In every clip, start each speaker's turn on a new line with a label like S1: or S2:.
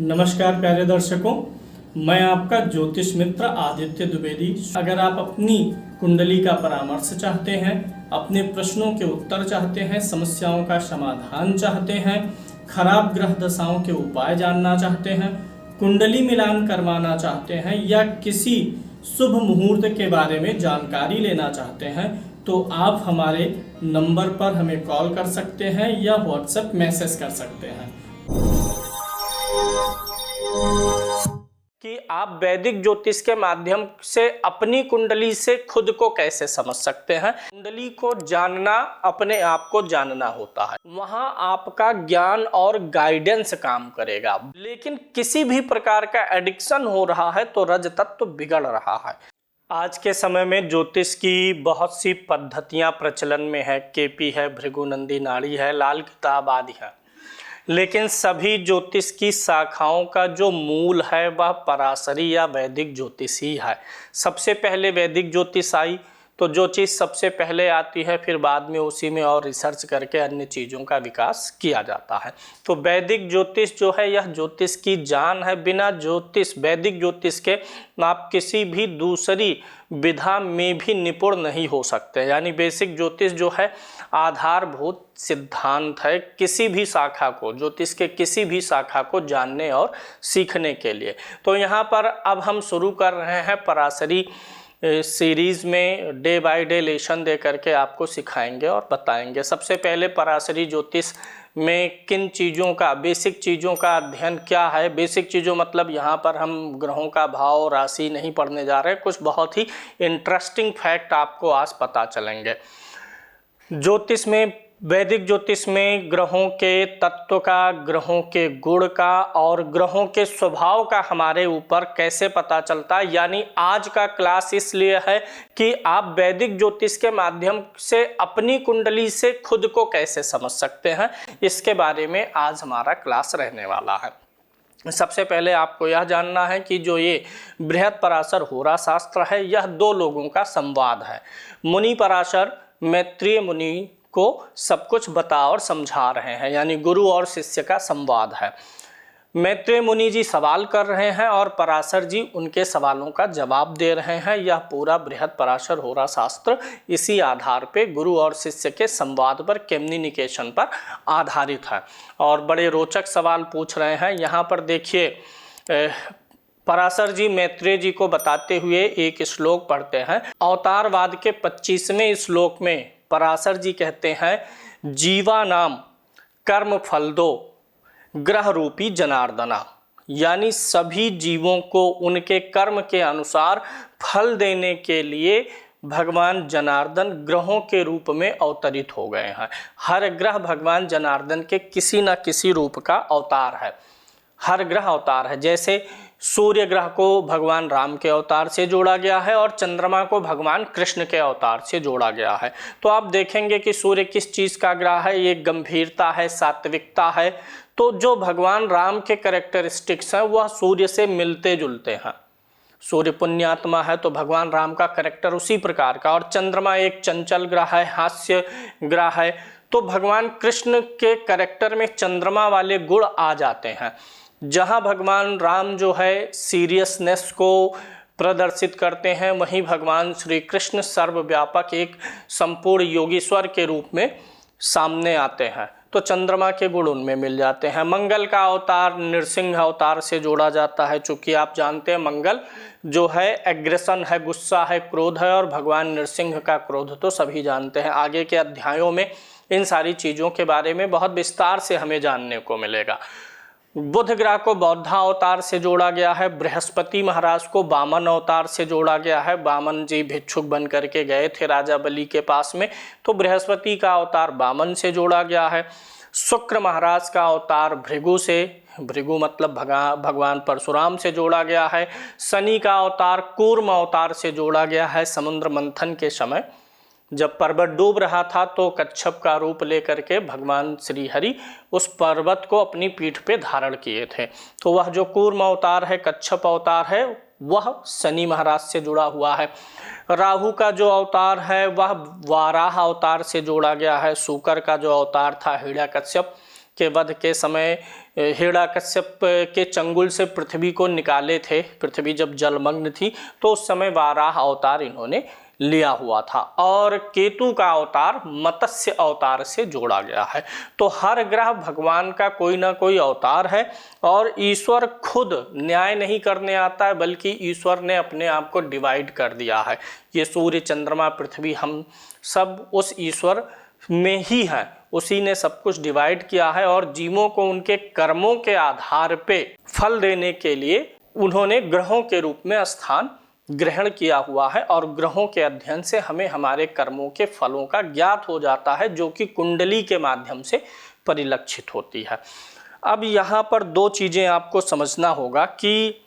S1: नमस्कार प्यारे दर्शकों, मैं आपका ज्योतिष मित्र आदित्य द्विवेदी। अगर आप अपनी कुंडली का परामर्श चाहते हैं, अपने प्रश्नों के उत्तर चाहते हैं, समस्याओं का समाधान चाहते हैं, खराब ग्रह दशाओं के उपाय जानना चाहते हैं, कुंडली मिलान करवाना चाहते हैं या किसी शुभ मुहूर्त के बारे में जानकारी लेना चाहते हैं, तो आप हमारे नंबर पर हमें कॉल कर सकते हैं या व्हाट्सएप मैसेज कर सकते हैं कि आप वैदिक ज्योतिष के माध्यम से अपनी कुंडली से खुद को कैसे समझ सकते हैं। कुंडली को जानना अपने आप को जानना होता है, वहां आपका ज्ञान और गाइडेंस काम करेगा। लेकिन किसी भी प्रकार का एडिक्शन हो रहा है तो रज तत्व बिगड़ रहा है। आज के समय में ज्योतिष की बहुत सी पद्धतियां प्रचलन में है। केपी है, भृगुनंदी नाड़ी है, लाल किताब आदि है। लेकिन सभी ज्योतिष की शाखाओं का जो मूल है वह पराशरी या वैदिक ज्योतिष ही है। सबसे पहले वैदिक ज्योतिष आई, तो जो चीज़ सबसे पहले आती है फिर बाद में उसी में और रिसर्च करके अन्य चीज़ों का विकास किया जाता है। तो वैदिक ज्योतिष जो है यह ज्योतिष की जान है। बिना ज्योतिष वैदिक ज्योतिष के आप किसी भी दूसरी विधा में भी निपुण नहीं हो सकते। यानी बेसिक ज्योतिष जो है आधारभूत सिद्धांत है किसी भी शाखा को, ज्योतिष के किसी भी शाखा को जानने और सीखने के लिए। तो यहाँ पर अब हम शुरू कर रहे हैं पराशरी सीरीज़ में, डे बाय डे लेसन दे करके आपको सिखाएंगे और बताएंगे। सबसे पहले पराशरी ज्योतिष में किन चीज़ों का, बेसिक चीज़ों का अध्ययन क्या है। बेसिक चीज़ों मतलब यहाँ पर हम ग्रहों का भाव राशि नहीं पढ़ने जा रहे, कुछ बहुत ही इंटरेस्टिंग फैक्ट आपको आज पता चलेंगे। ज्योतिष में, वैदिक ज्योतिष में ग्रहों के तत्व का, ग्रहों के गुण का और ग्रहों के स्वभाव का हमारे ऊपर कैसे पता चलता है। यानी आज का क्लास इसलिए है कि आप वैदिक ज्योतिष के माध्यम से अपनी कुंडली से खुद को कैसे समझ सकते हैं, इसके बारे में आज हमारा क्लास रहने वाला है। सबसे पहले आपको यह जानना है कि जो ये बृहद पराशर होरा शास्त्र है यह दो लोगों का संवाद है। मुनि पराशर मैत्रेय मुनि को सब कुछ बता और समझा रहे हैं, यानी गुरु और शिष्य का संवाद है। मैत्रेय मुनि जी सवाल कर रहे हैं और पराशर जी उनके सवालों का जवाब दे रहे हैं। यह पूरा बृहद पराशर होरा शास्त्र इसी आधार पे गुरु और शिष्य के संवाद पर, कम्युनिकेशन पर आधारित है। और बड़े रोचक सवाल पूछ रहे हैं। यहाँ पर देखिए, पराशर जी मैत्रेय जी को बताते हुए एक श्लोक पढ़ते हैं। अवतारवाद के 25वें श्लोक में पराशर जी कहते हैं, जीवा नाम कर्म फल दो ग्रह रूपी जनार्दना। यानी सभी जीवों को उनके कर्म के अनुसार फल देने के लिए भगवान जनार्दन ग्रहों के रूप में अवतरित हो गए हैं। हर ग्रह भगवान जनार्दन के किसी न किसी रूप का अवतार है। हर ग्रह अवतार है। जैसे सूर्य ग्रह को भगवान राम के अवतार से जोड़ा गया है और चंद्रमा को भगवान कृष्ण के अवतार से जोड़ा गया है। तो आप देखेंगे कि सूर्य किस चीज़ का ग्रह है, ये गंभीरता है, सात्विकता है। तो जो भगवान राम के कैरेक्टरिस्टिक्स हैं वह सूर्य से मिलते जुलते हैं। सूर्य पुण्यात्मा है तो भगवान राम का कैरेक्टर उसी प्रकार का। और चंद्रमा एक चंचल ग्रह है, हास्य ग्रह है, तो भगवान कृष्ण के कैरेक्टर में चंद्रमा वाले गुण आ जाते हैं। जहाँ भगवान राम जो है सीरियसनेस को प्रदर्शित करते हैं, वहीं भगवान श्री कृष्ण सर्वव्यापक एक संपूर्ण योगीश्वर के रूप में सामने आते हैं। तो चंद्रमा के गुण उनमें मिल जाते हैं। मंगल का अवतार नृसिंह अवतार से जोड़ा जाता है, चूँकि आप जानते हैं मंगल जो है एग्रेशन है, गुस्सा है, क्रोध है, और भगवान नृसिंह का क्रोध तो सभी जानते हैं। आगे के अध्यायों में इन सारी चीज़ों के बारे में बहुत विस्तार से हमें जानने को मिलेगा। बुध ग्रह को बौद्धा अवतार से जोड़ा गया है। बृहस्पति महाराज को वामन अवतार से जोड़ा गया है। वामन जी भिक्षुक बन करके गए थे राजा बलि के पास में, तो बृहस्पति का अवतार वामन से जोड़ा गया है। शुक्र महाराज का अवतार भृगु से, भृगु मतलब भगवान परशुराम से जोड़ा गया है। शनि का अवतार कूर्म अवतार से जोड़ा गया है। समुद्र मंथन के समय जब पर्वत डूब रहा था तो कच्छप का रूप लेकर के भगवान श्री हरि उस पर्वत को अपनी पीठ पे धारण किए थे। तो वह जो कूर्म अवतार है, कच्छप अवतार है, वह शनि महाराज से जुड़ा हुआ है। राहु का जो अवतार है वह वाराह अवतार से जोड़ा गया है। शुकर का जो अवतार था हिरण्यकश्यप के वध के समय हिरण्यकश्यप के चंगुल से पृथ्वी को निकाले थे, पृथ्वी जब जलमग्न थी, तो उस समय वाराह अवतार इन्होंने लिया हुआ था। और केतु का अवतार मत्स्य अवतार से जोड़ा गया है। तो हर ग्रह भगवान का कोई ना कोई अवतार है और ईश्वर खुद न्याय नहीं करने आता है, बल्कि ईश्वर ने अपने आप को डिवाइड कर दिया है। ये सूर्य, चंद्रमा, पृथ्वी, हम सब उस ईश्वर में ही हैं, उसी ने सब कुछ डिवाइड किया है और जीवों को उनके कर्मों के आधार पे फल देने के लिए उन्होंने ग्रहों के रूप में स्थान ग्रहण किया हुआ है। और ग्रहों के अध्ययन से हमें हमारे कर्मों के फलों का ज्ञात हो जाता है, जो कि कुंडली के माध्यम से परिलक्षित होती है। अब यहाँ पर दो चीज़ें आपको समझना होगा कि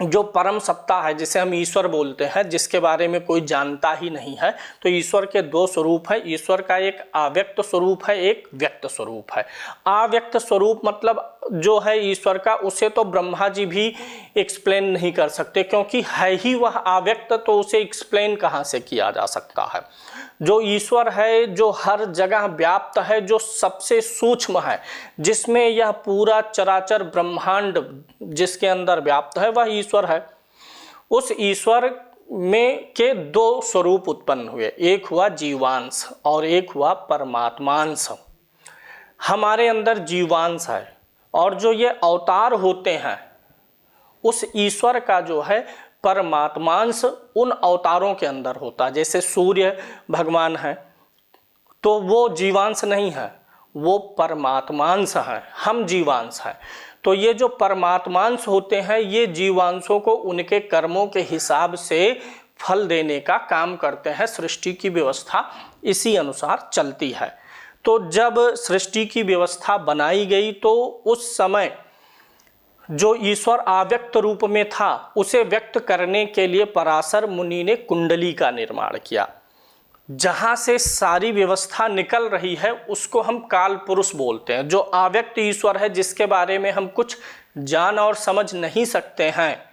S1: जो परम सत्ता है, जिसे हम ईश्वर बोलते हैं, जिसके बारे में कोई जानता ही नहीं है, तो ईश्वर के दो स्वरूप है। ईश्वर का एक अव्यक्त स्वरूप है, एक व्यक्त स्वरूप है। अव्यक्त स्वरूप मतलब जो है ईश्वर का, उसे तो ब्रह्मा जी भी एक्सप्लेन नहीं कर सकते, क्योंकि है ही वह अव्यक्त, तो उसे एक्सप्लेन कहाँ से किया जा सकता है। जो ईश्वर है, जो हर जगह व्याप्त है, जो सबसे सूक्ष्म है, जिसमें यह पूरा चराचर ब्रह्मांड जिसके अंदर व्याप्त है, वह ईश्वर है। उस ईश्वर में के दो स्वरूप उत्पन्न हुए, एक हुआ जीवांश और एक हुआ परमात्मांश। हमारे अंदर जीवांश है और जो ये अवतार होते हैं, उस ईश्वर का जो है परमात्मांश उन अवतारों के अंदर होता है। जैसे सूर्य भगवान है, तो वो जीवांश नहीं है, वो परमात्मांश है, हम जीवांश हैं। तो ये जो परमात्मांश होते हैं, ये जीवांशों को उनके कर्मों के हिसाब से फल देने का काम करते हैं। सृष्टि की व्यवस्था इसी अनुसार चलती है। तो जब सृष्टि की व्यवस्था बनाई गई, तो उस समय जो ईश्वर अव्यक्त रूप में था, उसे व्यक्त करने के लिए पराशर मुनि ने कुंडली का निर्माण किया। जहाँ से सारी व्यवस्था निकल रही है, उसको हम काल पुरुष बोलते हैं। जो अव्यक्त ईश्वर है, जिसके बारे में हम कुछ जान और समझ नहीं सकते हैं,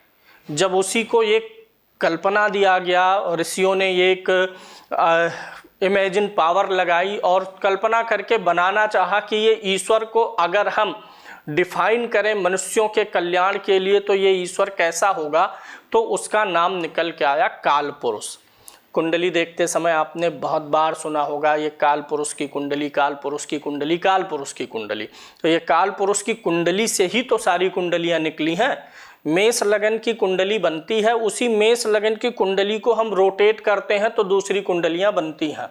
S1: जब उसी को एक कल्पना दिया गया, ऋषियों ने एक इमेजिन पावर लगाई और कल्पना करके बनाना चाहा कि ये ईश्वर को अगर हम डिफाइन करें मनुष्यों के कल्याण के लिए, तो ये ईश्वर कैसा होगा, तो उसका नाम निकल के आया काल पुरुष। कुंडली देखते समय आपने बहुत बार सुना होगा, ये काल पुरुष की कुंडली, काल पुरुष की कुंडली, काल पुरुष की कुंडली। तो ये काल पुरुष की कुंडली से ही तो सारी कुंडलियां निकली हैं। मेष लगन की कुंडली बनती है, उसी मेष लगन की कुंडली को हम रोटेट करते हैं तो दूसरी कुंडलियां बनती हैं।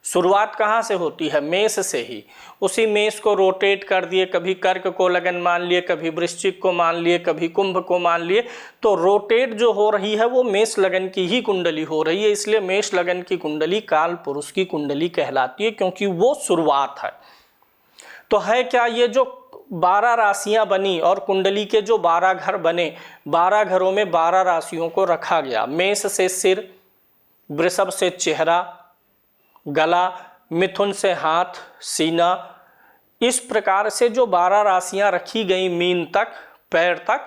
S1: शुरुआत कहाँ से होती है? मेष से ही। उसी मेष को रोटेट कर दिए, कभी कर्क को लगन मान लिए, कभी वृश्चिक को मान लिए, कभी कुंभ को मान लिए, तो रोटेट जो हो रही है वो मेष लगन की ही कुंडली हो रही है। इसलिए मेष लगन की कुंडली काल पुरुष की कुंडली कहलाती है, क्योंकि वो शुरुआत है। तो है क्या, ये जो 12 राशियां बनी और कुंडली के जो 12 घर बने, 12 घरों में 12 राशियों को रखा गया। मेष से सिर, वृषभ से चेहरा, गला, मिथुन से हाथ, सीना, इस प्रकार से जो 12 राशियां रखी गई, मीन तक, पैर तक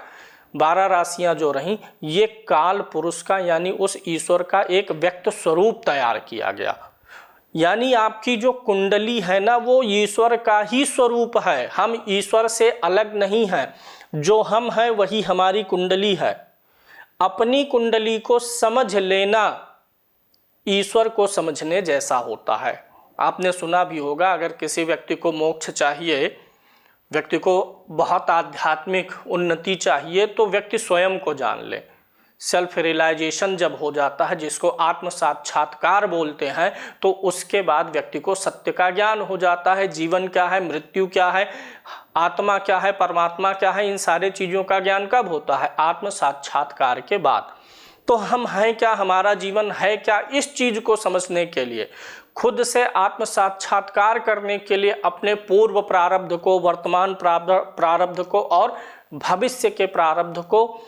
S1: 12 राशियां जो रहीं, ये काल पुरुष का यानी उस ईश्वर का एक व्यक्त स्वरूप तैयार किया गया। यानी आपकी जो कुंडली है ना, वो ईश्वर का ही स्वरूप है। हम ईश्वर से अलग नहीं हैं, जो हम हैं वही हमारी कुंडली है। अपनी कुंडली को समझ लेना ईश्वर को समझने जैसा होता है। आपने सुना भी होगा, अगर किसी व्यक्ति को मोक्ष चाहिए, व्यक्ति को बहुत आध्यात्मिक उन्नति चाहिए, तो व्यक्ति स्वयं को जान ले। सेल्फ रियलाइजेशन जब हो जाता है, जिसको आत्म साक्षात्कार बोलते हैं, तो उसके बाद व्यक्ति को सत्य का ज्ञान हो जाता है। जीवन क्या है, मृत्यु क्या है, आत्मा क्या है, परमात्मा क्या है, इन सारे चीज़ों का ज्ञान कब होता है? आत्म साक्षात्कार के बाद। तो हम हैं क्या, हमारा जीवन है क्या, इस चीज़ को समझने के लिए, खुद से आत्म साक्षात्कार करने के लिए अपने पूर्व प्रारब्ध को, वर्तमान प्रारब्ध को और भविष्य के प्रारब्ध को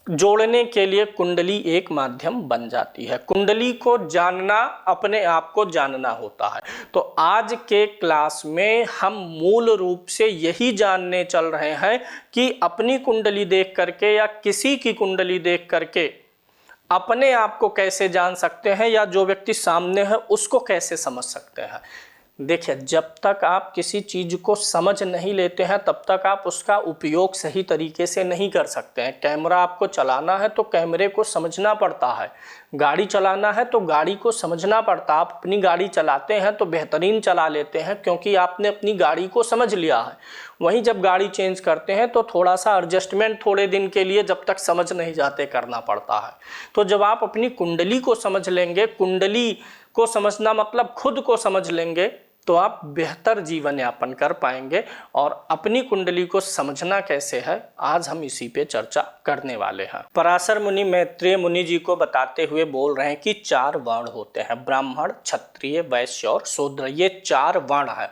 S1: जोड़ने के लिए कुंडली एक माध्यम बन जाती है। कुंडली को जानना अपने आप को जानना होता है। तो आज के क्लास में हम मूल रूप से यही जानने चल रहे हैं कि अपनी कुंडली देख करके या किसी की कुंडली देख करके अपने आप को कैसे जान सकते हैं, या जो व्यक्ति सामने है उसको कैसे समझ सकते हैं। देखिए, जब तक आप किसी चीज़ को समझ नहीं लेते हैं तब तक आप उसका उपयोग सही तरीके से नहीं कर सकते हैं। कैमरा आपको चलाना है तो कैमरे को समझना पड़ता है, गाड़ी चलाना है तो गाड़ी को समझना पड़ता है। आप अपनी गाड़ी चलाते हैं तो बेहतरीन चला लेते हैं क्योंकि आपने अपनी गाड़ी को समझ लिया है। वहीं जब गाड़ी चेंज करते हैं तो थोड़ा सा एडजस्टमेंट थोड़े दिन के लिए जब तक समझ नहीं जाते करना पड़ता है। तो जब आप अपनी कुंडली को समझ लेंगे, कुंडली को समझना मतलब खुद को समझ लेंगे, तो आप बेहतर जीवन यापन कर पाएंगे। और अपनी कुंडली को समझना कैसे है, आज हम इसी पे चर्चा करने वाले हैं। पराशर मुनि मैत्रेय मुनि जी को बताते हुए बोल रहे हैं कि 4 वर्ण होते हैं, ब्राह्मण, क्षत्रिय, वैश्य और शूद्र। ये 4 वर्ण है।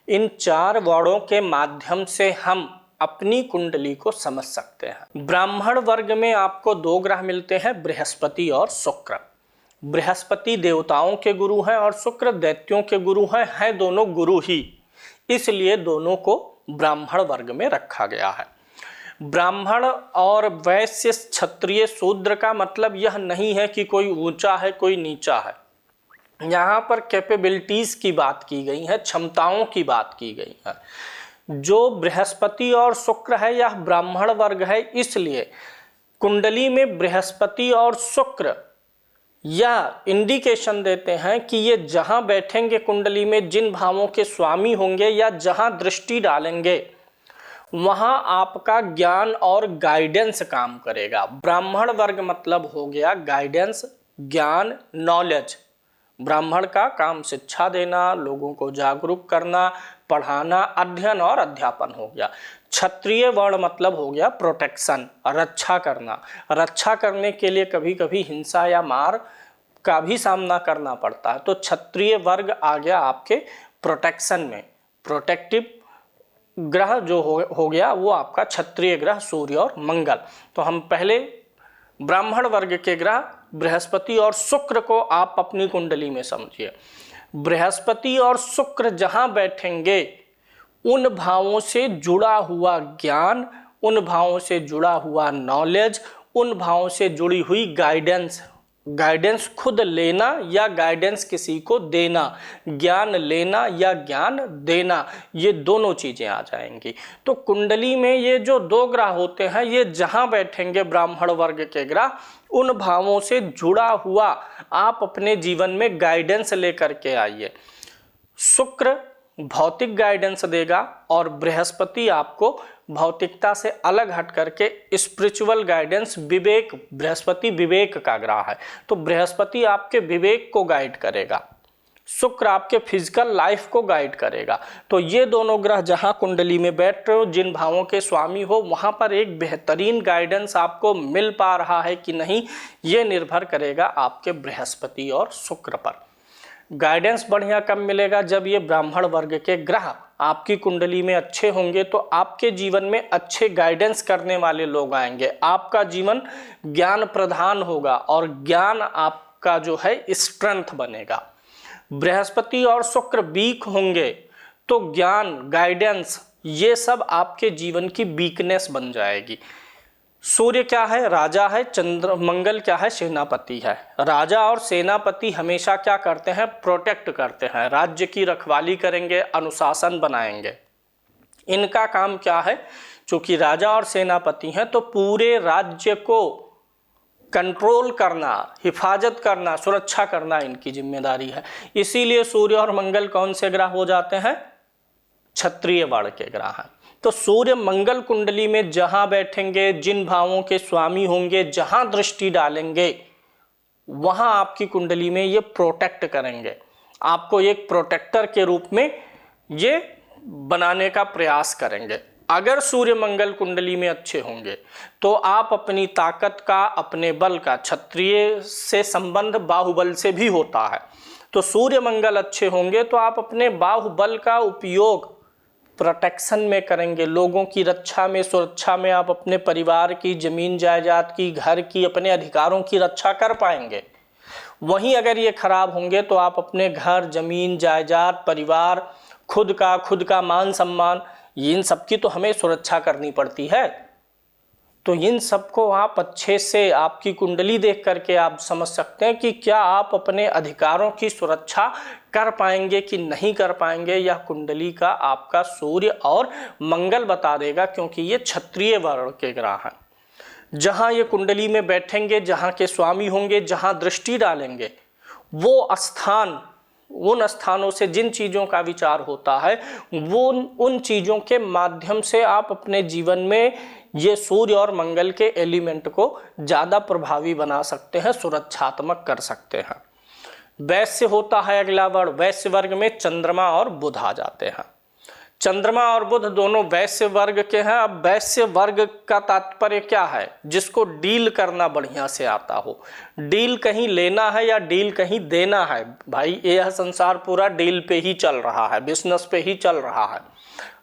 S1: इन 4 वर्णों के माध्यम से हम अपनी कुंडली को समझ सकते हैं। ब्राह्मण वर्ग में आपको 2 ग्रह मिलते हैं, बृहस्पति और शुक्र। बृहस्पति देवताओं के गुरु हैं और शुक्र दैत्यों के गुरु हैं दोनों गुरु ही, इसलिए दोनों को ब्राह्मण वर्ग में रखा गया है। ब्राह्मण और वैश्य, क्षत्रिय, शूद्र का मतलब यह नहीं है कि कोई ऊंचा है कोई नीचा है। यहाँ पर कैपेबिलिटीज की बात की गई है, क्षमताओं की बात की गई है। जो बृहस्पति और शुक्र है यह ब्राह्मण वर्ग है, इसलिए कुंडली में बृहस्पति और शुक्र यह इंडिकेशन देते हैं कि ये जहां बैठेंगे कुंडली में, जिन भावों के स्वामी होंगे या जहां दृष्टि डालेंगे, वहां आपका ज्ञान और गाइडेंस काम करेगा। ब्राह्मण वर्ग मतलब हो गया गाइडेंस, ज्ञान, नॉलेज। ब्राह्मण का काम शिक्षा देना, लोगों को जागरूक करना, पढ़ाना, अध्ययन और अध्यापन हो गया। क्षत्रिय वर्ण मतलब हो गया प्रोटेक्शन, रक्षा करना। रक्षा करने के लिए कभी कभी हिंसा या मार का भी सामना करना पड़ता है, तो क्षत्रिय वर्ग आ गया आपके प्रोटेक्शन में। प्रोटेक्टिव ग्रह जो हो गया वो आपका क्षत्रिय ग्रह सूर्य और मंगल। तो हम पहले ब्राह्मण वर्ग के ग्रह बृहस्पति और शुक्र को आप अपनी कुंडली में समझिए। बृहस्पति और शुक्र जहां बैठेंगे, उन भावों से जुड़ा हुआ ज्ञान, उन भावों से जुड़ा हुआ नॉलेज, उन भावों से जुड़ी हुई गाइडेंस, गाइडेंस खुद लेना या गाइडेंस किसी को देना, ज्ञान लेना या ज्ञान देना, ये दोनों चीजें आ जाएंगी। तो कुंडली में ये जो 2 ग्रह होते हैं, ये जहां बैठेंगे ब्राह्मण वर्ग के ग्रह, उन भावों से जुड़ा हुआ आप अपने जीवन में गाइडेंस लेकर के आइए। शुक्र भौतिक गाइडेंस देगा और बृहस्पति आपको भौतिकता से अलग हट करके स्पिरिचुअल गाइडेंस, विवेक, बृहस्पति विवेक का ग्रह है, तो बृहस्पति आपके विवेक को गाइड करेगा, शुक्र आपके फिजिकल लाइफ को गाइड करेगा। तो ये दोनों ग्रह जहां कुंडली में बैठ रहे हो, जिन भावों के स्वामी हो, वहां पर एक बेहतरीन गाइडेंस आपको मिल पा रहा है कि नहीं, ये निर्भर करेगा आपके बृहस्पति और शुक्र पर। गाइडेंस बढ़िया कब मिलेगा, जब ये ब्राह्मण वर्ग के ग्रह आपकी कुंडली में अच्छे होंगे, तो आपके जीवन में अच्छे गाइडेंस करने वाले लोग आएंगे, आपका जीवन ज्ञान प्रधान होगा और ज्ञान आपका जो है स्ट्रेंथ बनेगा। बृहस्पति और शुक्र वीक होंगे तो ज्ञान, गाइडेंस, ये सब आपके जीवन की वीकनेस बन जाएगी। सूर्य क्या है, राजा है, चंद्र मंगल क्या है, सेनापति है। राजा और सेनापति हमेशा क्या करते हैं, प्रोटेक्ट करते हैं, राज्य की रखवाली करेंगे, अनुशासन बनाएंगे। इनका काम क्या है, चूंकि राजा और सेनापति हैं तो पूरे राज्य को कंट्रोल करना, हिफाजत करना, सुरक्षा करना इनकी जिम्मेदारी है। इसीलिए सूर्य और मंगल कौन से ग्रह हो जाते हैं, क्षत्रिय वर्ण के ग्रह हैं। तो सूर्य मंगल कुंडली में जहां बैठेंगे, जिन भावों के स्वामी होंगे, जहां दृष्टि डालेंगे, वहां आपकी कुंडली में ये प्रोटेक्ट करेंगे, आपको एक प्रोटेक्टर के रूप में ये बनाने का प्रयास करेंगे। अगर सूर्य मंगल कुंडली में अच्छे होंगे तो आप अपनी ताकत का, अपने बल का, क्षत्रिय से संबंध बाहुबल से भी होता है, तो सूर्य मंगल अच्छे होंगे तो आप अपने बाहुबल का उपयोग प्रोटेक्शन में करेंगे, लोगों की रक्षा में, सुरक्षा में। आप अपने परिवार की, जमीन जायदाद की, घर की, अपने अधिकारों की रक्षा कर पाएंगे। वहीं अगर ये खराब होंगे तो आप अपने घर, जमीन जायदाद, परिवार, खुद का मान सम्मान, इन सब की तो हमें सुरक्षा करनी पड़ती है। तो इन सबको आप अच्छे से आपकी कुंडली देख करके आप समझ सकते हैं कि क्या आप अपने अधिकारों की सुरक्षा कर पाएंगे कि नहीं कर पाएंगे। यह कुंडली का आपका सूर्य और मंगल बता देगा, क्योंकि ये क्षत्रिय वर्ण के ग्रह हैं। जहाँ ये कुंडली में बैठेंगे, जहाँ के स्वामी होंगे, जहाँ दृष्टि डालेंगे, वो स्थान, उन स्थानों से जिन चीज़ों का विचार होता है वो उन चीज़ों के माध्यम से आप अपने जीवन में ये सूर्य और मंगल के एलिमेंट को ज़्यादा प्रभावी बना सकते हैं, सुरक्षात्मक कर सकते हैं। वैश्य होता है अगला वर्ण। वैश्य वर्ग में चंद्रमा और बुध आ जाते हैं। चंद्रमा और बुध दोनों वैश्य वर्ग के हैं। अब वैश्य वर्ग का तात्पर्य क्या है? जिसको डील करना बढ़िया से आता हो। डील कहीं लेना है या डील कहीं देना है। भाई यह संसार पूरा डील पे ही चल रहा है, बिजनेस पे ही चल रहा है।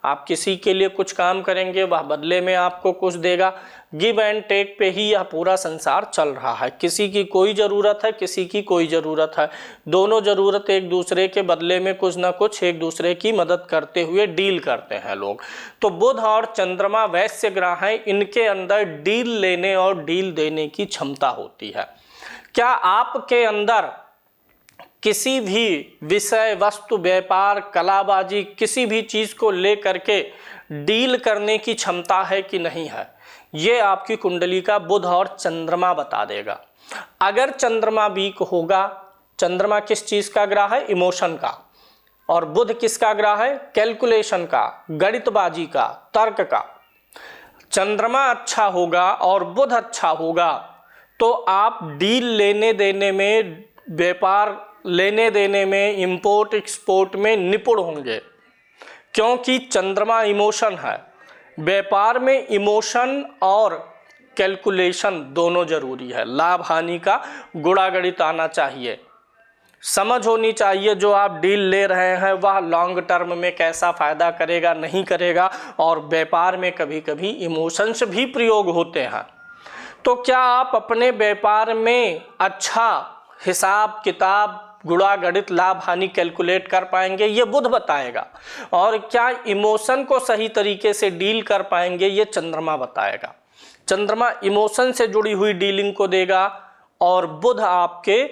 S1: आप किसी के लिए कुछ काम करेंगे, वह बदले में आपको कुछ देगा। गिव एंड टेक पे ही यह पूरा संसार चल रहा है। किसी की कोई ज़रूरत है, किसी की कोई ज़रूरत है, दोनों ज़रूरत एक दूसरे के बदले में कुछ ना कुछ एक दूसरे की मदद करते हुए डील करते हैं लोग। तो बुध और चंद्रमा वैश्य ग्रह हैं, इनके अंदर डील लेने और डील देने की क्षमता होती है। क्या आपके अंदर किसी भी विषय, वस्तु, व्यापार, कलाबाजी, किसी भी चीज़ को लेकर के डील करने की क्षमता है कि नहीं है? ये आपकी कुंडली का बुध और चंद्रमा बता देगा। अगर चंद्रमा वीक होगा, चंद्रमा किस चीज़ का ग्रह है? इमोशन का। और बुध किसका ग्रह है? कैलकुलेशन का, गणितबाजी का, तर्क का। चंद्रमा अच्छा होगा और बुध अच्छा होगा तो आप डील लेने देने में, व्यापार लेने देने में, इंपोर्ट एक्सपोर्ट में निपुण होंगे, क्योंकि चंद्रमा इमोशन है। व्यापार में इमोशन और कैलकुलेशन दोनों जरूरी है। लाभ हानि का गुणागणित आना चाहिए, समझ होनी चाहिए जो आप डील ले रहे हैं वह लॉन्ग टर्म में कैसा फायदा करेगा, नहीं करेगा। और व्यापार में कभी कभी इमोशंस भी प्रयोग होते हैं। तो क्या आप अपने व्यापार में अच्छा हिसाब किताब, गुणागणित, लाभ हानि कैलकुलेट कर पाएंगे? ये बुध बताएगा। और क्या इमोशन को सही तरीके से डील कर पाएंगे? ये चंद्रमा बताएगा। चंद्रमा इमोशन से जुड़ी हुई डीलिंग को देगा और बुध आपके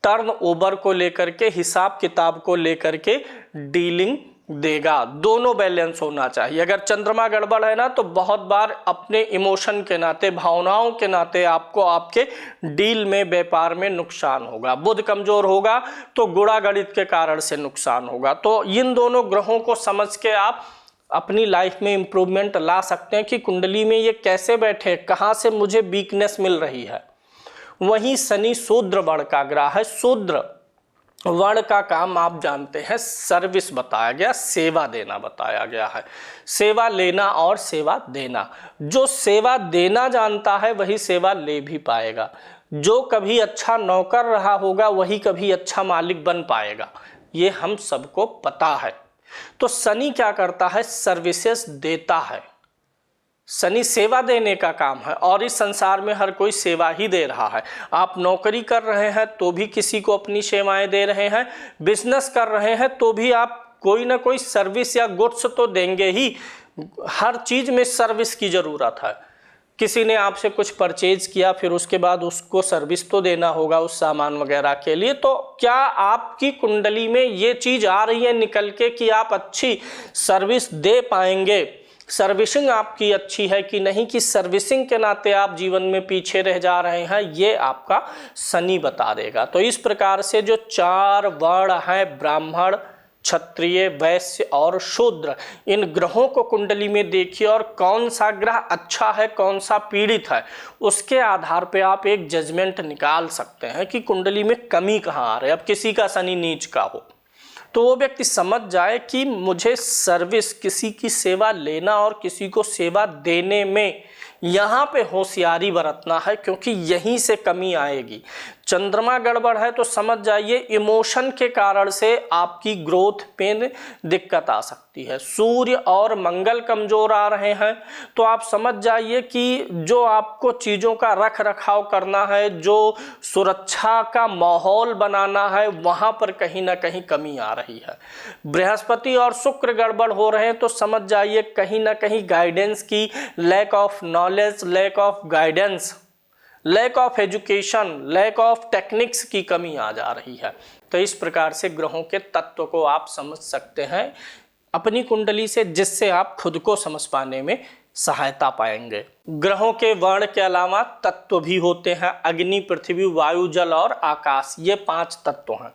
S1: टर्न ओवर को लेकर के, हिसाब किताब को लेकर के डीलिंग देगा। दोनों बैलेंस होना चाहिए। अगर चंद्रमा गड़बड़ है ना तो बहुत बार अपने इमोशन के नाते, भावनाओं के नाते आपको आपके डील में, व्यापार में नुकसान होगा। बुध कमजोर होगा तो गुणागणित के कारण से नुकसान होगा। तो इन दोनों ग्रहों को समझ के आप अपनी लाइफ में इम्प्रूवमेंट ला सकते हैं कि कुंडली में ये कैसे बैठे, कहाँ से मुझे वीकनेस मिल रही है। वहीं शनि शूद्र वर्ण का ग्रह है। शूद्र वर्ण का काम आप जानते हैं, सर्विस बताया गया, सेवा देना बताया गया है। सेवा लेना और सेवा देना। जो सेवा देना जानता है वही सेवा ले भी पाएगा। जो कभी अच्छा नौकर रहा होगा वही कभी अच्छा मालिक बन पाएगा, ये हम सबको पता है। तो शनि क्या करता है? सर्विसेज देता है। शनि सेवा देने का काम है और इस संसार में हर कोई सेवा ही दे रहा है। आप नौकरी कर रहे हैं तो भी किसी को अपनी सेवाएं दे रहे हैं, बिजनेस कर रहे हैं तो भी आप कोई ना कोई सर्विस या गुड्स तो देंगे ही। हर चीज़ में सर्विस की ज़रूरत है। किसी ने आपसे कुछ परचेज किया, फिर उसके बाद उसको सर्विस तो देना होगा उस सामान वगैरह के लिए। तो क्या आपकी कुंडली में ये चीज़ आ रही है निकल के कि आप अच्छी सर्विस दे पाएंगे? सर्विसिंग आपकी अच्छी है कि नहीं, कि सर्विसिंग के नाते आप जीवन में पीछे रह जा रहे हैं, ये आपका शनि बता देगा। तो इस प्रकार से जो 4 वर्ण हैं, ब्राह्मण, क्षत्रिय, वैश्य और शूद्र, इन ग्रहों को कुंडली में देखिए और कौन सा ग्रह अच्छा है, कौन सा पीड़ित है, उसके आधार पे आप एक जजमेंट निकाल सकते हैं कि कुंडली में कमी कहाँ आ रही है। अब किसी का शनि नीच का हो तो वो व्यक्ति समझ जाए कि मुझे सर्विस, किसी की सेवा लेना और किसी को सेवा देने में यहाँ पे होशियारी बरतना है, क्योंकि यहीं से कमी आएगी। चंद्रमा गड़बड़ है तो समझ जाइए इमोशन के कारण से आपकी ग्रोथ में दिक्कत आ सकती है। सूर्य और मंगल कमजोर आ रहे हैं तो आप समझ जाइए कि जो आपको चीज़ों का रख रखाव करना है, जो सुरक्षा का माहौल बनाना है, वहाँ पर कहीं ना कहीं कमी आ रही है। बृहस्पति और शुक्र गड़बड़ हो रहे हैं तो समझ जाइए कहीं ना कहीं गाइडेंस की, lack of knowledge, lack of guidance, lack of education, lack of techniques की कमी आ जा रही है। तो इस प्रकार से ग्रहों के तत्व को आप समझ सकते हैं अपनी कुंडली से, जिससे आप खुद को समझ पाने में सहायता पाएंगे। ग्रहों के वर्ण के अलावा तत्व भी होते हैं, अग्नि, पृथ्वी, वायु, जल और आकाश, ये 5 तत्व हैं।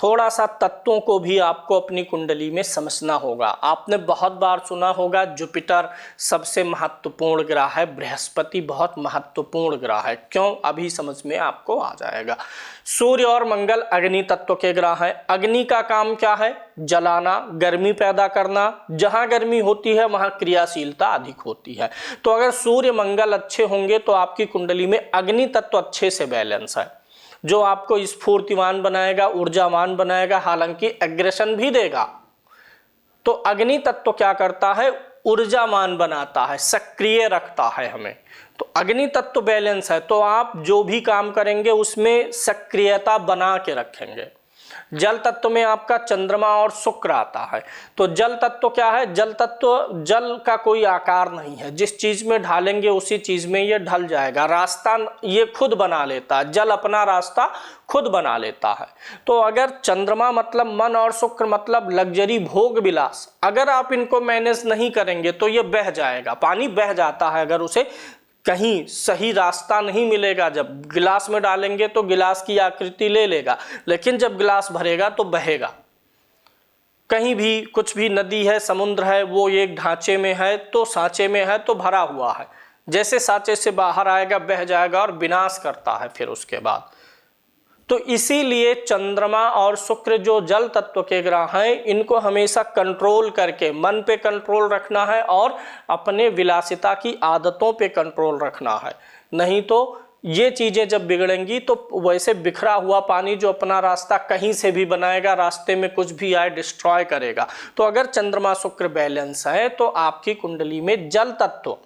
S1: थोड़ा सा तत्वों को भी आपको अपनी कुंडली में समझना होगा। आपने बहुत बार सुना होगा जुपिटर सबसे महत्वपूर्ण ग्रह है, बृहस्पति बहुत महत्वपूर्ण ग्रह है। क्यों, अभी समझ में आपको आ जाएगा। सूर्य और मंगल अग्नि तत्व के ग्रह हैं। अग्नि का काम क्या है? जलाना, गर्मी पैदा करना। जहां गर्मी होती है वहां क्रियाशीलता अधिक होती है। तो अगर सूर्य मंगल अच्छे होंगे तो आपकी कुंडली में अग्नि तत्व अच्छे से बैलेंस है, जो आपको स्फूर्तिवान बनाएगा, ऊर्जावान बनाएगा, हालांकि एग्रेशन भी देगा। तो अग्नि तत्व क्या करता है? ऊर्जावान बनाता है, सक्रिय रखता है हमें। तो अग्नि तत्व बैलेंस है तो आप जो भी काम करेंगे उसमें सक्रियता बना के रखेंगे। जल तत्व में आपका चंद्रमा और शुक्र आता है। तो जल तत्व क्या है? जल तत्व, जल का कोई आकार नहीं है, जिस चीज में ढालेंगे उसी चीज में ये ढल जाएगा। रास्ता ये खुद बना लेता है, जल अपना रास्ता खुद बना लेता है। तो अगर चंद्रमा मतलब मन और शुक्र मतलब लग्जरी, भोग विलास, अगर आप इनको मैनेज नहीं करेंगे तो ये बह जाएगा। पानी बह जाता है अगर उसे कहीं सही रास्ता नहीं मिलेगा। जब गिलास में डालेंगे तो गिलास की आकृति ले लेगा, लेकिन जब गिलास भरेगा तो बहेगा। कहीं भी कुछ भी नदी है, समुद्र है, वो एक ढांचे में है तो सांचे में है तो भरा हुआ है, जैसे सांचे से बाहर आएगा बह जाएगा और विनाश करता है फिर उसके बाद। तो इसीलिए चंद्रमा और शुक्र जो जल तत्व के ग्रह हैं, इनको हमेशा कंट्रोल करके मन पे कंट्रोल रखना है और अपने विलासिता की आदतों पे कंट्रोल रखना है। नहीं तो ये चीज़ें जब बिगड़ेंगी तो वैसे बिखरा हुआ पानी जो अपना रास्ता कहीं से भी बनाएगा, रास्ते में कुछ भी आए डिस्ट्रॉय करेगा। तो अगर चंद्रमा शुक्र बैलेंस है तो आपकी कुंडली में जल तत्व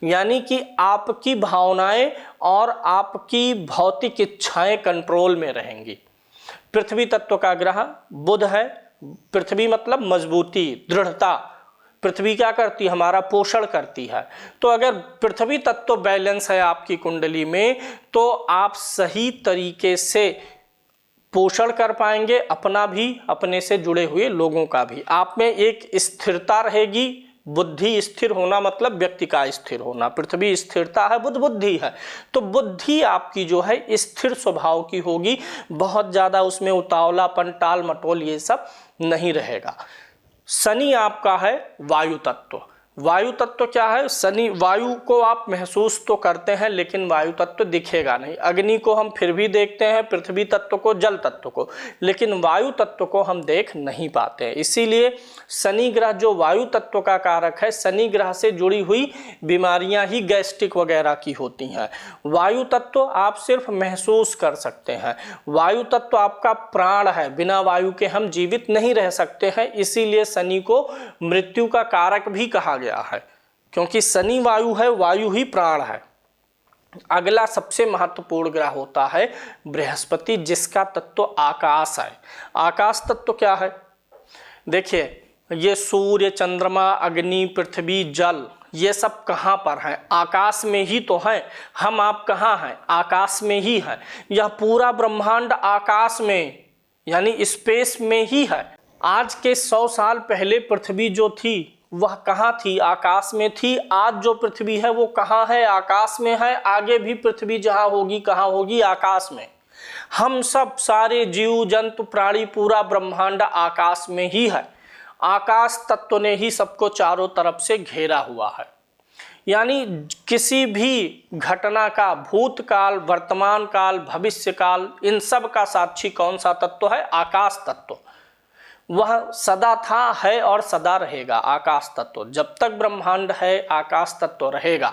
S1: यानी कि आपकी भावनाएं और आपकी भौतिक इच्छाएं कंट्रोल में रहेंगी। पृथ्वी तत्व का ग्रह बुध है। पृथ्वी मतलब मजबूती, दृढ़ता। पृथ्वी क्या करती है? हमारा पोषण करती है। तो अगर पृथ्वी तत्व बैलेंस है आपकी कुंडली में तो आप सही तरीके से पोषण कर पाएंगे, अपना भी, अपने से जुड़े हुए लोगों का भी। आप में एक स्थिरता रहेगी। बुद्धि स्थिर होना मतलब व्यक्ति का स्थिर होना। पृथ्वी स्थिरता है, बुध बुद्धि है। तो बुद्धि आपकी जो है स्थिर स्वभाव की होगी, बहुत ज़्यादा उसमें उतावलापन, टाल मटोल ये सब नहीं रहेगा। शनि आपका है वायु तत्व। वायु तत्व क्या है? शनि, वायु को आप महसूस तो करते हैं लेकिन वायु तत्व दिखेगा नहीं। अग्नि को हम फिर भी देखते हैं, पृथ्वी तत्व को, जल तत्व को, लेकिन वायु तत्व को हम देख नहीं पाते हैं। इसीलिए शनि ग्रह जो वायु तत्व का कारक है, शनि ग्रह से जुड़ी हुई बीमारियां ही गैस्ट्रिक वगैरह की होती हैं। वायु तत्व आप सिर्फ महसूस कर सकते हैं। वायु तत्व आपका प्राण है, बिना वायु के हम जीवित नहीं रह सकते हैं। इसीलिए शनि को मृत्यु का कारक भी कहा गया है, क्योंकि शनि वायु है, वायु ही प्राण है। अगला सबसे महत्वपूर्ण ग्रह होता है बृहस्पति, जिसका तत्व आकाश है। आकाश तत्व क्या है? देखिए, ये सूर्य, चंद्रमा, अग्नि, पृथ्वी, जल, ये सब कहाँ पर हैं? आकाश में ही तो हैं। हम आप कहाँ हैं? आकाश में ही हैं। यह पूरा ब्रह्मांड आकाश में यानी स्पेस में ही है। आज के 100 साल पहले पृथ्वी जो थी वह कहाँ थी? आकाश में थी। आज जो पृथ्वी है वो कहाँ है? आकाश में है। आगे भी पृथ्वी जहाँ होगी कहाँ होगी? आकाश में। हम सब सारे जीव जंतु प्राणी पूरा ब्रह्मांड आकाश में ही है। आकाश तत्व ने ही सबको चारों तरफ से घेरा हुआ है। यानी किसी भी घटना का भूतकाल, वर्तमान काल, भविष्य काल, इन सब का साक्षी कौन सा तत्व है? आकाश तत्व। वह सदा था, है और सदा रहेगा। आकाश तत्व जब तक ब्रह्मांड है, आकाश तत्व रहेगा।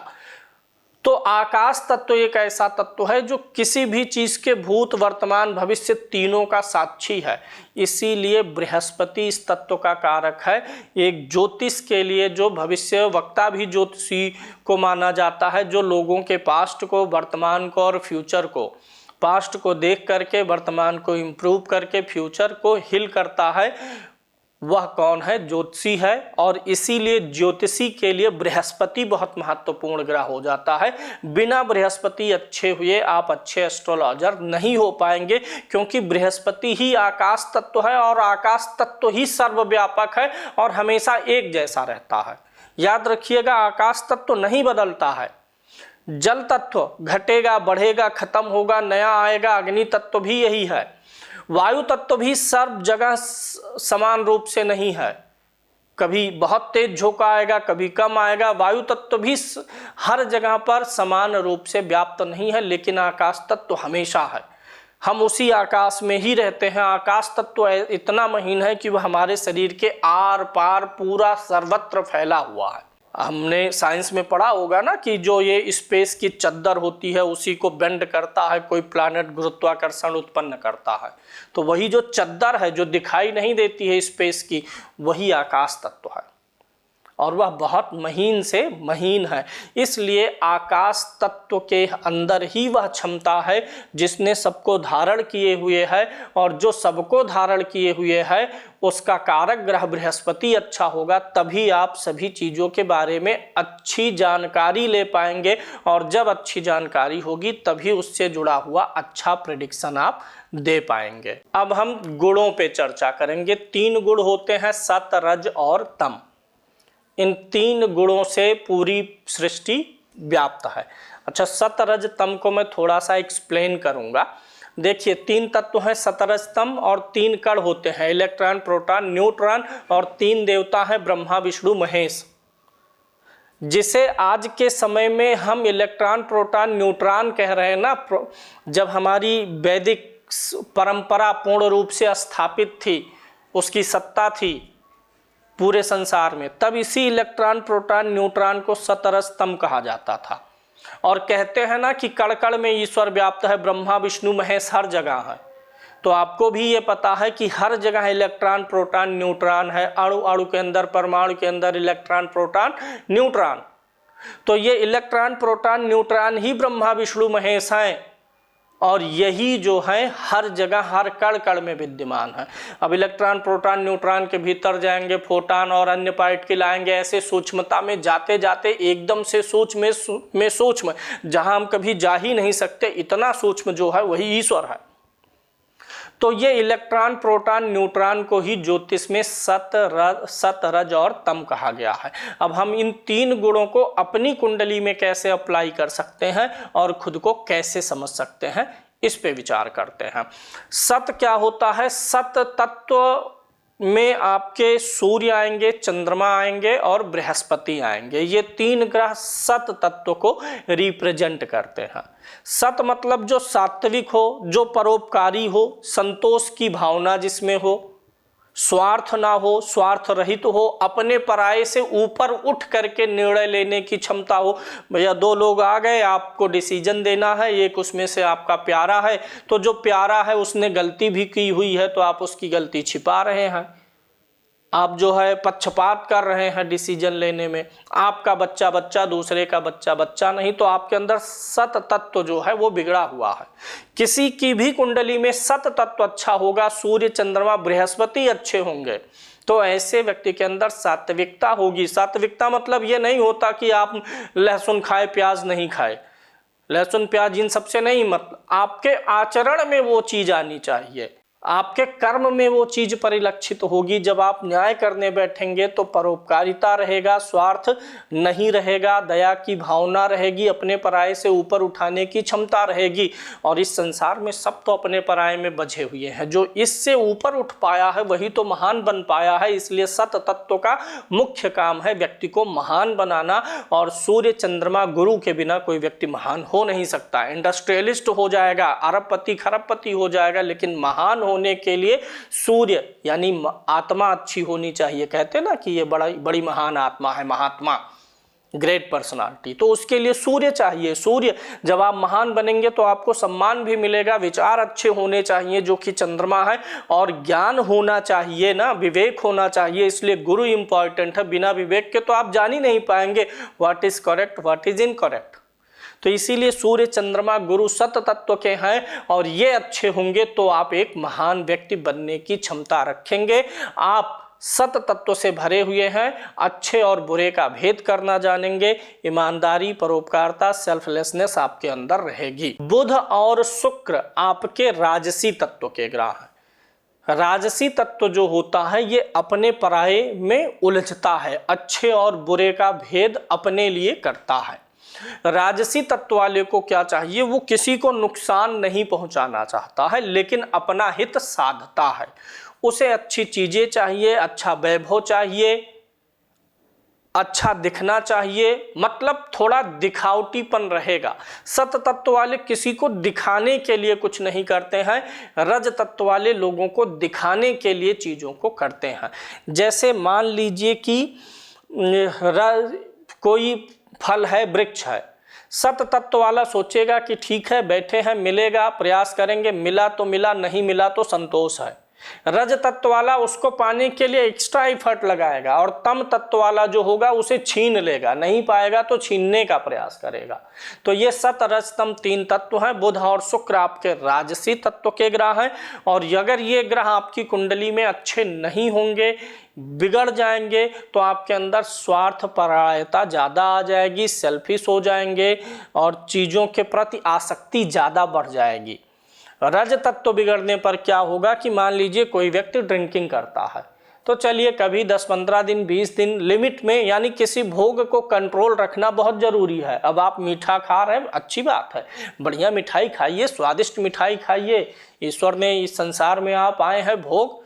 S1: तो आकाश तत्व एक ऐसा तत्व है जो किसी भी चीज के भूत वर्तमान भविष्य तीनों का साक्षी है। इसीलिए बृहस्पति इस तत्व का कारक है। एक ज्योतिष के लिए जो भविष्य वक्ता भी ज्योतिषी को माना जाता है, जो लोगों के पास्ट को, वर्तमान को और फ्यूचर को, पास्ट को देख करके वर्तमान को इम्प्रूव करके फ्यूचर को हिल करता है, वह कौन है? ज्योतिषी है। और इसीलिए ज्योतिषी के लिए बृहस्पति बहुत महत्वपूर्ण ग्रह हो जाता है। बिना बृहस्पति अच्छे हुए आप अच्छे एस्ट्रोलॉजर नहीं हो पाएंगे, क्योंकि बृहस्पति ही आकाश तत्व है और आकाश तत्व ही सर्वव्यापक है और हमेशा एक जैसा रहता है। याद रखिएगा, आकाश तत्व नहीं बदलता है। जल तत्व घटेगा, बढ़ेगा, खत्म होगा, नया आएगा। अग्नि तत्व भी यही है। वायु तत्व भी सर्व जगह समान रूप से नहीं है, कभी बहुत तेज झोंका आएगा, कभी कम आएगा। वायु तत्व भी हर जगह पर समान रूप से व्याप्त नहीं है, लेकिन आकाश तत्व हमेशा है। हम उसी आकाश में ही रहते हैं। आकाश तत्व इतना महीन है कि वह हमारे शरीर के आर पार पूरा सर्वत्र फैला हुआ है। हमने साइंस में पढ़ा होगा ना कि जो ये स्पेस की चद्दर होती है उसी को बेंड करता है कोई प्लैनेट, गुरुत्वाकर्षण उत्पन्न करता है। तो वही जो चद्दर है जो दिखाई नहीं देती है स्पेस की, वही आकाश तत्व है और वह बहुत महीन से महीन है। इसलिए आकाश तत्व के अंदर ही वह क्षमता है जिसने सबको धारण किए हुए है, और जो सबको धारण किए हुए है उसका कारक ग्रह बृहस्पति अच्छा होगा, तभी आप सभी चीज़ों के बारे में अच्छी जानकारी ले पाएंगे। और जब अच्छी जानकारी होगी तभी उससे जुड़ा हुआ अच्छा प्रेडिक्शन आप दे पाएंगे। अब हम गुणों पे चर्चा करेंगे। 3 गुण होते हैं, सत, रज और तम। इन 3 गुणों से पूरी सृष्टि व्याप्त है। अच्छा, सत, रज, तम को मैं थोड़ा सा एक्सप्लेन करूंगा। देखिए, 3 तत्व हैं, सत, रज, तम, और 3 कण होते हैं, इलेक्ट्रॉन, प्रोटॉन, न्यूट्रॉन, और 3 देवता हैं, ब्रह्मा, विष्णु, महेश। जिसे आज के समय में हम इलेक्ट्रॉन, प्रोटॉन, न्यूट्रॉन कह रहे हैं ना, जब हमारी वैदिक परंपरा पूर्ण रूप से स्थापित थी, उसकी सत्ता थी पूरे संसार में, तब इसी इलेक्ट्रॉन, प्रोटॉन, न्यूट्रॉन को सत, रज, तम कहा जाता था। और कहते हैं ना कि कण कण में ईश्वर व्याप्त है, ब्रह्मा, विष्णु, महेश हर जगह है। तो आपको भी ये पता है कि हर जगह इलेक्ट्रॉन, प्रोटॉन, न्यूट्रॉन है। अणु अणु के अंदर, परमाणु के अंदर इलेक्ट्रॉन, प्रोटॉन, न्यूट्रॉन। तो ये इलेक्ट्रॉन, प्रोटॉन, न्यूट्रॉन ही ब्रह्मा, विष्णु, महेश हैं, और यही जो है हर जगह हर कण कण में विद्यमान है। अब इलेक्ट्रॉन, प्रोटॉन, न्यूट्रॉन के भीतर जाएंगे, फोटॉन और अन्य पार्टिकल आएंगे। ऐसे सूक्ष्मता में जाते जाते एकदम से सूक्ष्म में सूक्ष्म, जहां हम कभी जा ही नहीं सकते, इतना सूक्ष्म जो है वही ईश्वर है। तो ये इलेक्ट्रॉन, प्रोटॉन, न्यूट्रॉन को ही ज्योतिष में सत, रज और तम कहा गया है। अब हम इन 3 गुणों को अपनी कुंडली में कैसे अप्लाई कर सकते हैं और खुद को कैसे समझ सकते हैं, इस पे विचार करते हैं। सत क्या होता है? सत तत्व में आपके सूर्य आएंगे, चंद्रमा आएंगे और बृहस्पति आएंगे। ये 3 ग्रह सत तत्व को रिप्रेजेंट करते हैं। सत मतलब जो सात्विक हो, जो परोपकारी हो, संतोष की भावना जिसमें हो, स्वार्थ ना हो, स्वार्थ रहित हो, अपने पराये से ऊपर उठ करके निर्णय लेने की क्षमता हो। भैया 2 लोग आ गए, आपको डिसीजन देना है, एक उसमें से आपका प्यारा है, तो जो प्यारा है उसने गलती भी की हुई है तो आप उसकी गलती छिपा रहे हैं, आप जो है पक्षपात कर रहे हैं डिसीजन लेने में। आपका बच्चा बच्चा, दूसरे का बच्चा बच्चा नहीं, तो आपके अंदर सत तत्व जो है वो बिगड़ा हुआ है। किसी की भी कुंडली में सत तत्व अच्छा होगा, सूर्य, चंद्रमा, बृहस्पति अच्छे होंगे, तो ऐसे व्यक्ति के अंदर सात्विकता होगी। सात्विकता मतलब ये नहीं होता कि आप लहसुन खाए, प्याज नहीं खाए, लहसुन प्याज इन सबसे नहीं, मतलब आपके आचरण में वो चीज आनी चाहिए, आपके कर्म में वो चीज परिलक्षित होगी। जब आप न्याय करने बैठेंगे तो परोपकारिता रहेगा, स्वार्थ नहीं रहेगा, दया की भावना रहेगी, अपने पराये से ऊपर उठाने की क्षमता रहेगी। और इस संसार में सब तो अपने पराये में बझे हुए हैं, जो इससे ऊपर उठ पाया है वही तो महान बन पाया है। इसलिए सत तत्व का मुख्य काम है व्यक्ति को महान बनाना, और सूर्य, चंद्रमा, गुरु के बिना कोई व्यक्ति महान हो नहीं सकता। इंडस्ट्रियलिस्ट हो जाएगा, अरबपति खरबपति हो जाएगा, लेकिन महान होने के लिए सूर्य यानी आत्मा अच्छी होनी चाहिए। कहते ना कि ये बड़ी महान आत्मा है महात्मा, ग्रेट पर्सनालिटी। तो उसके लिए सूर्य चाहिए। सूर्य, जब आप महान बनेंगे तो आपको सम्मान भी मिलेगा। विचार अच्छे होने चाहिए जो कि चंद्रमा है, और ज्ञान होना चाहिए ना, विवेक होना चाहिए। इसलिए गुरु इंपॉर्टेंट है। बिना विवेक के तो आप जान ही नहीं पाएंगे what is correct what is incorrect. तो इसीलिए सूर्य चंद्रमा गुरु सत तत्व के हैं, और ये अच्छे होंगे तो आप एक महान व्यक्ति बनने की क्षमता रखेंगे। आप सत तत्व से भरे हुए हैं, अच्छे और बुरे का भेद करना जानेंगे, ईमानदारी, परोपकारता, सेल्फलेसनेस आपके अंदर रहेगी। बुध और शुक्र आपके राजसी तत्व के ग्रह हैं। राजसी तत्व जो होता है ये अपने पराये में उलझता है, अच्छे और बुरे का भेद अपने लिए करता है। राजसी तत्व वाले को क्या चाहिए, वो किसी को नुकसान नहीं पहुंचाना चाहता है, लेकिन अपना हित साधता है। उसे अच्छी चीजें चाहिए, अच्छा वैभव चाहिए, अच्छा दिखना चाहिए, मतलब थोड़ा दिखावटीपन रहेगा। सत तत्व वाले किसी को दिखाने के लिए कुछ नहीं करते हैं, रज तत्व वाले लोगों को दिखाने के लिए चीज़ों को करते हैं। जैसे मान लीजिए कि कोई फल है, वृक्ष है, सत तत्व वाला सोचेगा कि ठीक है बैठे हैं, मिलेगा, प्रयास करेंगे, मिला तो मिला, नहीं मिला तो संतोष है। रज तत्व वाला उसको पाने के लिए एक्स्ट्रा एफर्ट लगाएगा, और तम तत्व वाला जो होगा उसे छीन लेगा, नहीं पाएगा तो छीनने का प्रयास करेगा। तो ये सत रज तम तीन तत्व हैं। बुध और शुक्र आपके राजसी तत्व के ग्रह हैं, और अगर ये ग्रह आपकी कुंडली में अच्छे नहीं होंगे, बिगड़ जाएंगे, तो आपके अंदर स्वार्थपरायणता ज़्यादा आ जाएगी, सेल्फिश हो जाएंगे, और चीज़ों के प्रति आसक्ति ज़्यादा बढ़ जाएगी। रज तत्व बिगड़ने पर क्या होगा कि मान लीजिए कोई व्यक्ति ड्रिंकिंग करता है, तो चलिए कभी 10-15 दिन 20 दिन लिमिट में, यानी किसी भोग को कंट्रोल रखना बहुत ज़रूरी है। अब आप मीठा खा रहे हैं, अच्छी बात है, बढ़िया मिठाई खाइए, स्वादिष्ट मिठाई खाइए। ईश्वर ने इस संसार में आप आए हैं, भोग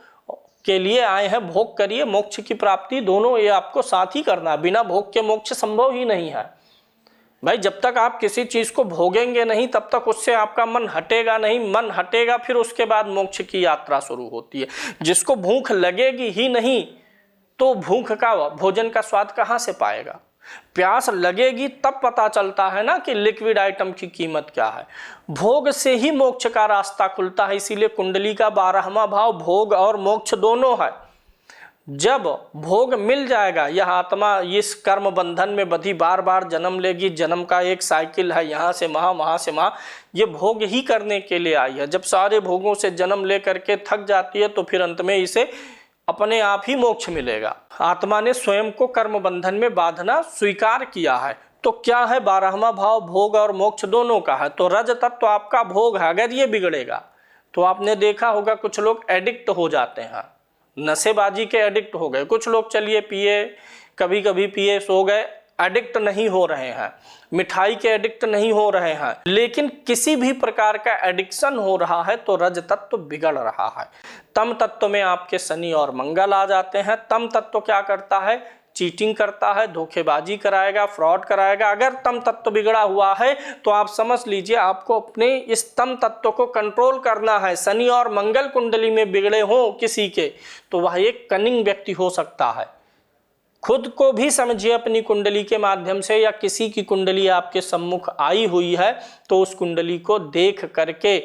S1: के लिए आए हैं, भोग करिए, मोक्ष की प्राप्ति दोनों ये आपको साथ ही करना है। बिना भोग के मोक्ष संभव ही नहीं है भाई। जब तक आप किसी चीज़ को भोगेंगे नहीं तब तक उससे आपका मन हटेगा नहीं। मन हटेगा फिर उसके बाद मोक्ष की यात्रा शुरू होती है। जिसको भूख लगेगी ही नहीं तो भूख का, भोजन का स्वाद कहाँ से पाएगा। प्यास लगेगी तब पता चलता है ना कि लिक्विड आइटम की कीमत क्या है। भोग से ही मोक्ष का रास्ता खुलता है। इसीलिए कुंडली का 12वां भाव भोग और मोक्ष दोनों है। जब भोग मिल जाएगा, यह आत्मा इस कर्म बंधन में बंधी बार बार जन्म लेगी। जन्म का एक साइकिल है, यहाँ से वहाँ, वहाँ से वहाँ, ये भोग ही करने के लिए आई है। जब सारे भोगों से जन्म ले करके थक जाती है तो फिर अंत में इसे अपने आप ही मोक्ष मिलेगा। आत्मा ने स्वयं को कर्म बंधन में बांधना स्वीकार किया है। तो क्या है, 12वां भाव भोग और मोक्ष दोनों का है। तो रज तत्व आपका भोग है। अगर ये बिगड़ेगा तो आपने देखा होगा कुछ लोग एडिक्ट हो जाते हैं, नशेबाजी के एडिक्ट हो गए। कुछ लोग चलिए पिए, कभी कभी पिए सो गए, एडिक्ट नहीं हो रहे हैं। मिठाई के एडिक्ट नहीं हो रहे हैं, लेकिन किसी भी प्रकार का एडिक्शन हो रहा है तो रज तत्व बिगड़ रहा है। तम तत्व में आपके शनि और मंगल आ जाते हैं। तम तत्व क्या करता है, चीटिंग करता है, धोखेबाजी कराएगा, फ्रॉड कराएगा। अगर तम तत्व बिगड़ा हुआ है तो आप समझ लीजिए आपको अपने इस तम तत्व को कंट्रोल करना है। शनि और मंगल कुंडली में बिगड़े हों किसी के तो वह एक कनिंग व्यक्ति हो सकता है। खुद को भी समझिए अपनी कुंडली के माध्यम से, या किसी की कुंडली आपके सम्मुख आई हुई है तो उस कुंडली को देख करके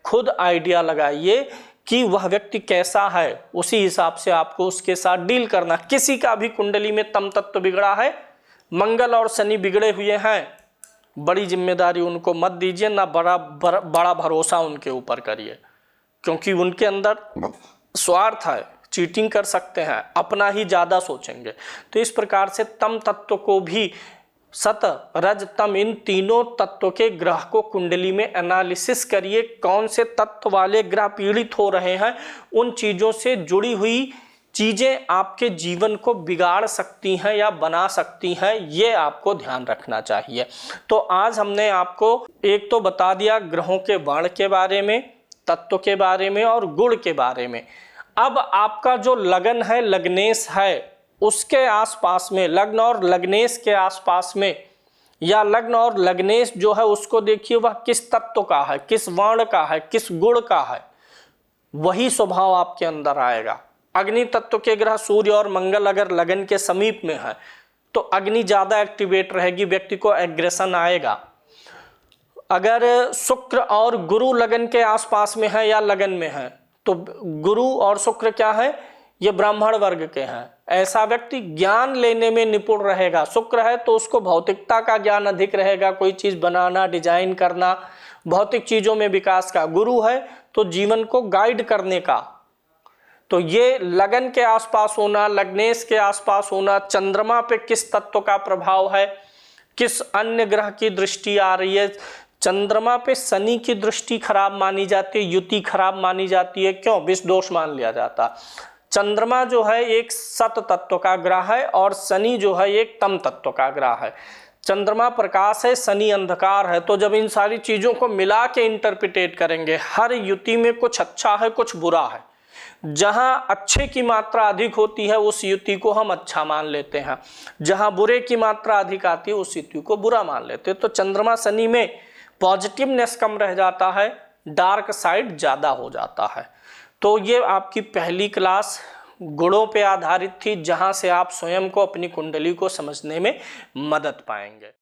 S1: खुद आइडिया लगाइए कि वह व्यक्ति कैसा है। उसी हिसाब से आपको उसके साथ डील करना। किसी का भी कुंडली में तम तत्व बिगड़ा है, मंगल और शनि बिगड़े हुए हैं, बड़ी जिम्मेदारी उनको मत दीजिए, ना बड़ा भरोसा उनके ऊपर करिए, क्योंकि उनके अंदर स्वार्थ है, चीटिंग कर सकते हैं, अपना ही ज़्यादा सोचेंगे। तो इस प्रकार से तम तत्व को भी, सत रज तम, इन तीनों तत्व के ग्रह को कुंडली में एनालिसिस करिए। कौन से तत्व वाले ग्रह पीड़ित हो रहे हैं, उन चीज़ों से जुड़ी हुई चीज़ें आपके जीवन को बिगाड़ सकती हैं या बना सकती हैं, ये आपको ध्यान रखना चाहिए। तो आज हमने आपको एक तो बता दिया ग्रहों के वर्ण के बारे में, तत्व के बारे में और गुण के बारे में। अब आपका जो लगन है, लग्नेश है, उसके आसपास में, लग्न और लग्नेश के आसपास में, या लग्न और लग्नेश जो है उसको देखिए वह किस तत्व का है, किस वर्ण का है, किस गुण का है, वही स्वभाव आपके अंदर आएगा। अग्नि तत्व के ग्रह सूर्य और मंगल अगर लगन के समीप में है, तो अग्नि ज़्यादा एक्टिवेट रहेगी, व्यक्ति को एग्रेशन आएगा। अगर शुक्र और गुरु लगन के आसपास में है या लगन में है, तो गुरु और शुक्र क्या है, ये ब्राह्मण वर्ग के हैं, ऐसा व्यक्ति ज्ञान लेने में निपुण रहेगा। शुक्र है तो उसको भौतिकता का ज्ञान अधिक रहेगा, कोई चीज़ बनाना, डिजाइन करना, भौतिक चीज़ों में विकास का। गुरु है तो जीवन को गाइड करने का। तो ये लगन के आसपास होना, लग्नेश के आसपास होना, चंद्रमा पे किस तत्व का प्रभाव है, किस अन्य ग्रह की दृष्टि आ रही है। चंद्रमा पे शनि की दृष्टि खराब मानी जाती है, युति खराब मानी जाती है। क्यों? विष दोष मान लिया जाता। चंद्रमा जो है एक सत तत्व का ग्रह है और शनि जो है एक तम तत्व का ग्रह है। चंद्रमा प्रकाश है, शनि अंधकार है। तो जब इन सारी चीज़ों को मिला के इंटरप्रिटेट करेंगे, हर युति में कुछ अच्छा है, कुछ बुरा है। जहां अच्छे की मात्रा अधिक होती है उस युति को हम अच्छा मान लेते हैं, जहां बुरे की मात्रा अधिक आती है उस युति को बुरा मान लेते हैं। तो चंद्रमा शनि में पॉजिटिवनेस कम रह जाता है, डार्क साइड ज़्यादा हो जाता है। तो ये आपकी पहली क्लास गुणों पे आधारित थी, जहां से आप स्वयं को, अपनी कुंडली को समझने में मदद पाएंगे।